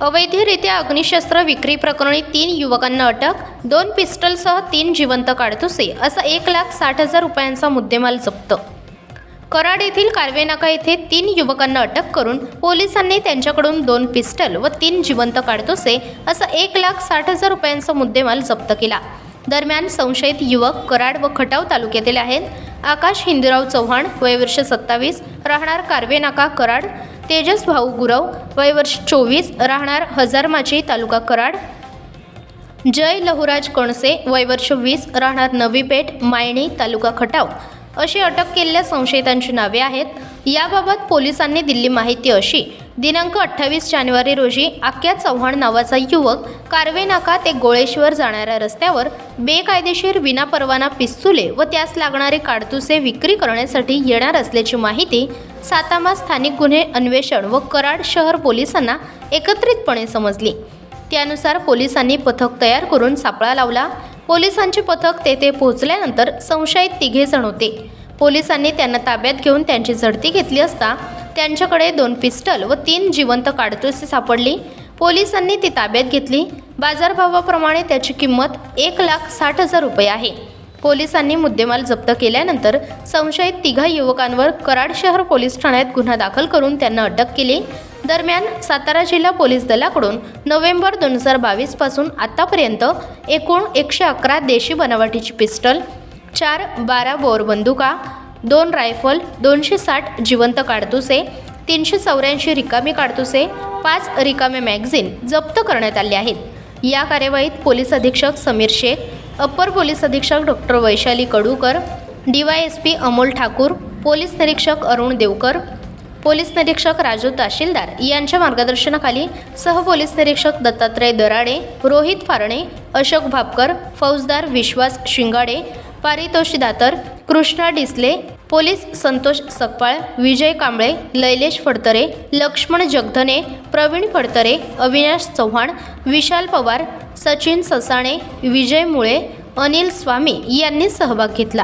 अवैधरित्या अग्निशस्त्र विक्री प्रकरणी 3 युवकांना अटक, 2 पिस्टलसह 3 जिवंत काडतुसे असा 1,60,000 रुपयांचा मुद्देमाल जप्त। कराड येथील कारवे नाका येथे 3 युवकांना अटक करून पोलिसांनी त्यांच्याकडून 2 पिस्टल व 3 जिवंत काडतुसे असा 1,60,000 रुपयांचा मुद्देमाल जप्त केला। दरम्यान संशयित युवक कराड व खटाव तालुक्यातील आहेत। आकाश हिंदूराव चव्हाण, वय वर्ष 27, राहणार कारवे नाका कराड। तेजस भाऊ गुरव, वय वर्ष 24, राहणार हजारमाची, तालुका कराड। जय लहुराज कणसे, वय वर्ष 20, राहणार नवी पेठ, मायणी, तालुका खटाव अशी अटक केलेल्या संशयितांची नावे आहेत। याबाबत पोलिसांनी दिलेली माहिती अशी: दिनांक 28 जानेवारी रोजी आक्या चव्हाण नावाचा युवक कारवे नाका ते गोळेश्वर जाणाऱ्या रस्त्यावर बेकायदेशीर विनापरवाना पिस्तुले व त्यास लागणारे काडतुसे विक्री करण्यासाठी येणार असल्याची माहिती सातामा स्थानिक गुन्हे अन्वेषण व कराड शहर पोलिसांना एकत्रितपणे समजली। त्यानुसार पोलिसांनी पथक तयार करून सापळा लावला। पोलिसांचे पथक तेथे पोहोचल्यानंतर संशयित 3 जण होते। पोलिसांनी त्यांना ताब्यात घेऊन त्यांची झडती घेतली असता त्यांच्याकडे 2 पिस्टल व 3 जिवंत काडतुसे सापडली। पोलिसांनी ती ताब्यात घेतली। बाजारभावाप्रमाणे त्याची किंमत 1,60,000 रुपये आहे। पोलिसांनी मुद्देमाल जप्त केल्यानंतर संशयित 3 युवकांवर कराड शहर पोलीस ठाण्यात गुन्हा दाखल करून त्यांना अटक केली। दरम्यान सातारा जिल्हा पोलीस दलाकडून नोव्हेंबर 2022 पासून आतापर्यंत एकूण 111 देशी बनावटीची पिस्टल, 4 12 बोर बंदुका, 2 रायफल, 260 जिवंत काडतुसे, 384 रिकामी काडतुसे, 5 रिकामे मॅगझिन जप्त करण्यात आले आहेत। या कार्यवाहीत पोलीस अधीक्षक समीर शेख, अप्पर पोलीस अधीक्षक doctor Vaishali Kadukar, DYSP Amol Thakur, police निरीक्षक अरुण देवकर, पोलीस निरीक्षक राजू तहसीलदार यांच्या मार्गदर्शनाखाली सहपोलीस निरीक्षक दत्तात्रय दराडे, रोहित फारणे, अशोक भापकर, फौजदार विश्वास शिंगाडे, पारितोषी दातर, कृष्णा डिसले, पोलीस संतोष सकपाळ, विजय कांबळे, लैलेश फडतरे, लक्ष्मण जगधने, प्रवीण फडतरे, अविनाश चव्हाण, विशाल पवार, सचिन ससाणे, विजय मुळे, अनिल स्वामी यांनी सहभाग घेतला।